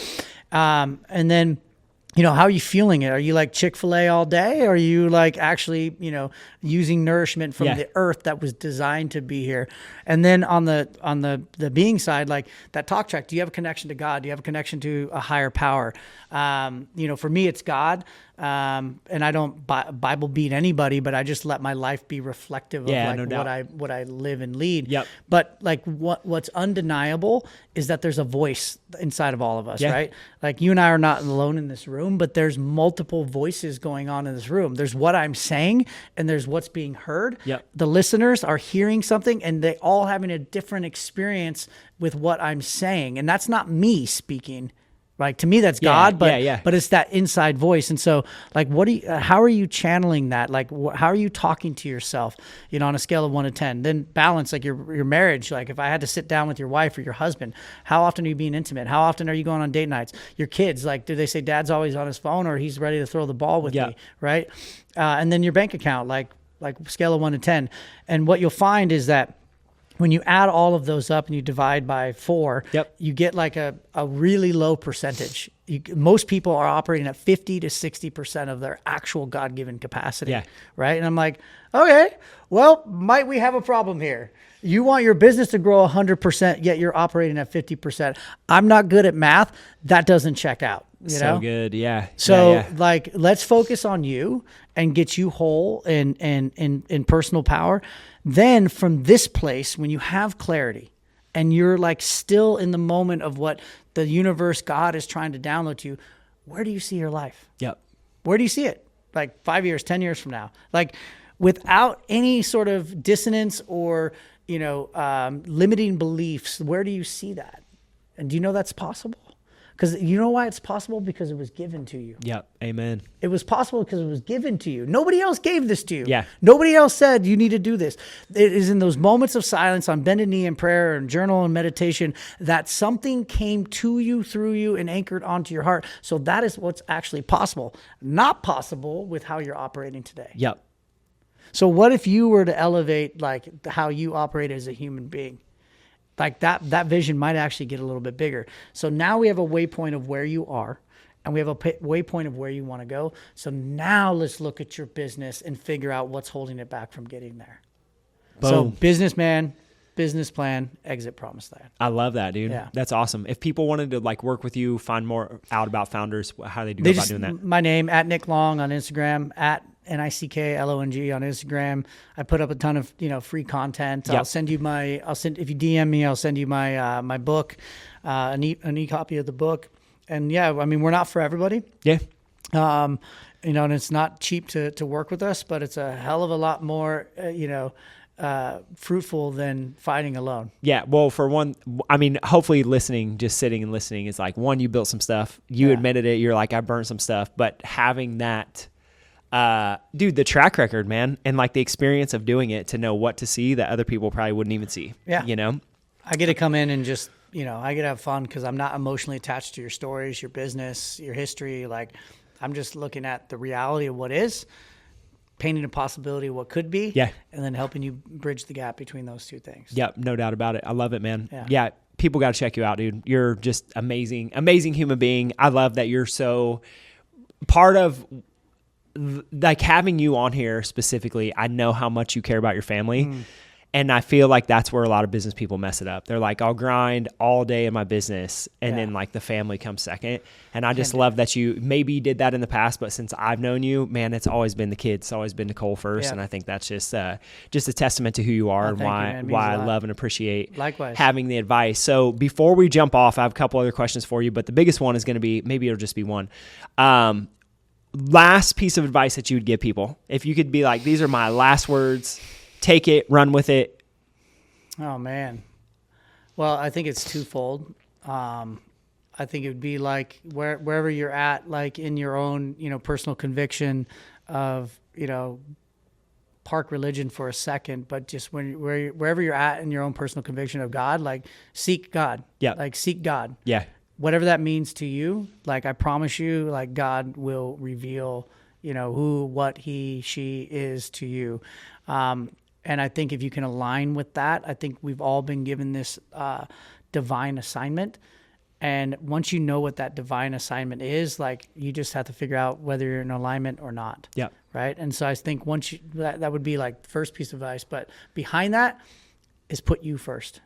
Speaker 1: And then, how are you feeling it? Are you like Chick-fil-A all day? Or are you like actually, using nourishment from the earth that was designed to be here? And then on the being side, like that talk track, do you have a connection to God? Do you have a connection to a higher power? For me, it's God. And I don't Bible beat anybody, but I just let my life be reflective of what I live and lead. But like what's undeniable is that there's a voice inside of all of us, right? Like you and I are not alone in this room, but there's multiple voices going on in this room. There's what I'm saying, and there's what's being heard. The listeners are hearing something, and they all having a different experience with what I'm saying. And that's not me speaking. Like to me, that's God, but it's that inside voice. And so like, how are you channeling that? Like, how are you talking to yourself, on a scale of 1 to 10? Then balance, like your marriage. Like if I had to sit down with your wife or your husband, how often are you being intimate? How often are you going on date nights? Your kids, like, do they say dad's always on his phone, or he's ready to throw the ball with me? Right. And then your bank account, like scale of 1 to 10. And what you'll find is that when you add all of those up and you divide by 4,
Speaker 2: Yep.
Speaker 1: you get like a really low percentage. Most people are operating at 50 to 60% of their actual God-given capacity.
Speaker 2: Yeah.
Speaker 1: Right. And I'm like, okay, well, might we have a problem here? You want your business to grow 100%, yet you're operating at 50%. I'm not good at math. That doesn't check out. You know?
Speaker 2: Good. Yeah.
Speaker 1: So
Speaker 2: Yeah.
Speaker 1: like, let's focus on you and get you whole and in personal power. Then from this place, when you have clarity and you're like still in the moment of what the universe, God is trying to download to you, where do you see your life?
Speaker 2: Yep.
Speaker 1: Where do you see it? Like 5 years, 10 years from now, like without any sort of dissonance or, limiting beliefs, where do you see that? And do you know that's possible? Because you know why it's possible? Because it was given to you.
Speaker 2: Yep. Amen.
Speaker 1: It was possible because it was given to you. Nobody else gave this to you.
Speaker 2: Yeah.
Speaker 1: Nobody else said you need to do this. It is in those moments of silence, on bended knee in prayer and journal and meditation, that something came to you, through you, and anchored onto your heart. So that is what's actually possible. Not possible with how you're operating today.
Speaker 2: Yep.
Speaker 1: So what if you were to elevate like how you operate as a human being? Like that vision might actually get a little bit bigger. So now we have a waypoint of where you are, and we have a waypoint of where you want to go. So now let's look at your business and figure out what's holding it back from getting there.
Speaker 2: Boom.
Speaker 1: So businessman, business plan, exit promised land.
Speaker 2: I love that, dude.
Speaker 1: Yeah.
Speaker 2: That's awesome. If people wanted to like work with you, find more out about Founders, how do they
Speaker 1: They
Speaker 2: about
Speaker 1: just,
Speaker 2: doing that?
Speaker 1: my name, at Nick Long on Instagram, at NICKLONG on Instagram. I put up a ton of, free content.
Speaker 2: Yep.
Speaker 1: If you DM me, I'll send you my, my book, an e-copy of the book. And yeah, I mean, we're not for everybody.
Speaker 2: Yeah.
Speaker 1: And it's not cheap to work with us, but it's a hell of a lot more, fruitful than fighting alone.
Speaker 2: Yeah. Well, for one, I mean, hopefully just sitting and listening is like, one, you built some stuff. You admitted it. You're like, I burned some stuff. But having that, dude, the track record, man, and like the experience of doing it to know what to see that other people probably wouldn't even see.
Speaker 1: Yeah.
Speaker 2: I
Speaker 1: get to come in and just, I get to have fun because I'm not emotionally attached to your stories, your business, your history. Like, I'm just looking at the reality of what is, painting a possibility of what could be, and then helping you bridge the gap between those two things.
Speaker 2: Yep, no doubt about it. I love it, man.
Speaker 1: Yeah.
Speaker 2: People got to check you out, dude. You're just amazing human being. I love that you're so part of, like, having you on here specifically. I know how much you care about your family. And I feel like that's where a lot of business people mess it up. They're like, I'll grind all day in my business, and then like the family comes second. And I just love that you maybe did that in the past, but since I've known you, man, it's always been the kids. It's always been Nicole first.
Speaker 1: Yeah.
Speaker 2: And I think that's just a testament to who you are and why I love and appreciate having the advice. So before we jump off, I have a couple other questions for you, but the biggest one is going to be, maybe it'll just be one. Last piece of advice that you would give people, if you could be like, these are my last words, take it, run with it.
Speaker 1: Oh, man. Well, I think it's twofold. I think it would be like wherever you're at, like in your own, personal conviction of, park religion for a second, but just wherever you're at in your own personal conviction of God, like seek God.
Speaker 2: Yeah.
Speaker 1: Like seek God.
Speaker 2: Yeah.
Speaker 1: Whatever that means to you, like I promise you, like God will reveal, who, what he, she is to you. And I think if you can align with that, I think we've all been given this divine assignment. And once you know what that divine assignment is, like you just have to figure out whether you're in alignment or not.
Speaker 2: Yeah.
Speaker 1: Right. And so I think once that would be like the first piece of advice. But behind that is put you first.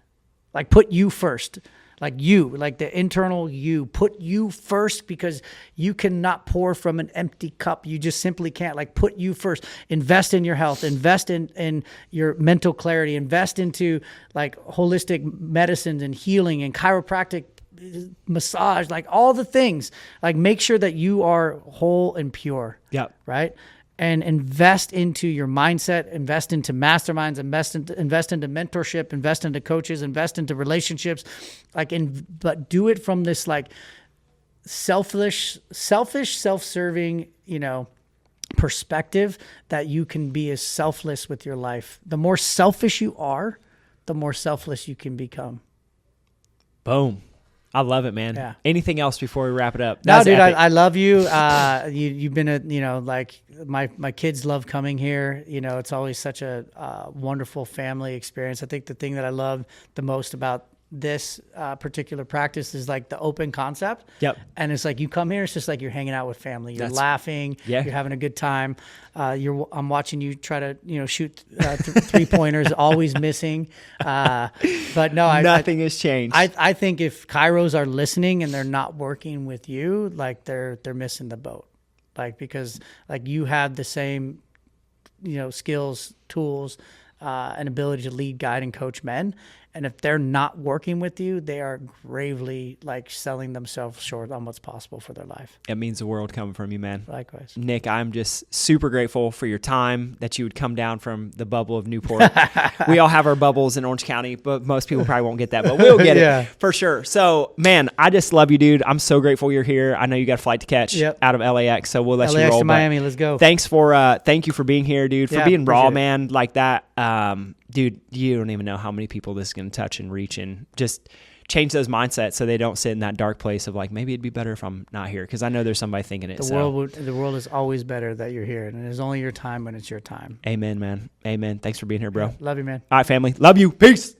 Speaker 1: Like put you first. Like you, like the internal you, put you first, because you cannot pour from an empty cup. You just simply can't. Like put you first. Invest in your health, invest in your mental clarity, invest into like holistic medicines and healing and chiropractic massage, like all the things. Like make sure that you are whole and pure.
Speaker 2: Yeah.
Speaker 1: Right. And invest into your mindset, invest into masterminds, invest into mentorship, invest into coaches, invest into relationships, but do it from this like selfish, self-serving, perspective that you can be as selfless with your life. The more selfish you are, the more selfless you can become.
Speaker 2: Boom. I love it, man.
Speaker 1: Yeah.
Speaker 2: Anything else before we wrap it up?
Speaker 1: No, dude,
Speaker 2: epic.
Speaker 1: I love you. You've been like my kids love coming here. It's always such a wonderful family experience. I think the thing that I love the most about this particular practice is like the open concept.
Speaker 2: Yep.
Speaker 1: And it's like you come here, it's just like you're hanging out with family. You're
Speaker 2: That's-
Speaker 1: laughing.
Speaker 2: Yeah.
Speaker 1: You're having a good time. I'm watching you try to shoot 3-pointers, always missing. But no,
Speaker 2: Nothing has changed.
Speaker 1: I think if Kairos are listening and they're not working with you, like they're missing the boat, like because like you have the same, skills, tools, and ability to lead, guide, and coach men. And if they're not working with you, they are gravely like selling themselves short on what's possible for their life.
Speaker 2: It means the world coming from you, man.
Speaker 1: Likewise.
Speaker 2: Nick, I'm just super grateful for your time, that you would come down from the bubble of Newport. We all have our bubbles in Orange County, but most people probably won't get that, but we'll get
Speaker 1: Yeah.
Speaker 2: it for sure. So, man, I just love you, dude. I'm so grateful you're here. I know you got a flight to catch out of LAX, so we'll let you
Speaker 1: LAX
Speaker 2: roll.
Speaker 1: to Miami, let's go.
Speaker 2: Thank you for being here, dude, for
Speaker 1: Yeah,
Speaker 2: being raw,
Speaker 1: appreciate it.
Speaker 2: man, like that. Dude, you don't even know how many people this is going to touch and reach and just change those mindsets so they don't sit in that dark place of like, maybe it'd be better if I'm not here. Cause I know there's somebody thinking it.
Speaker 1: The world is always better that you're here, and it is only your time when it's your time.
Speaker 2: Amen, man. Amen. Thanks for being here, bro.
Speaker 1: Love you, man.
Speaker 2: All right, family. Love you. Peace.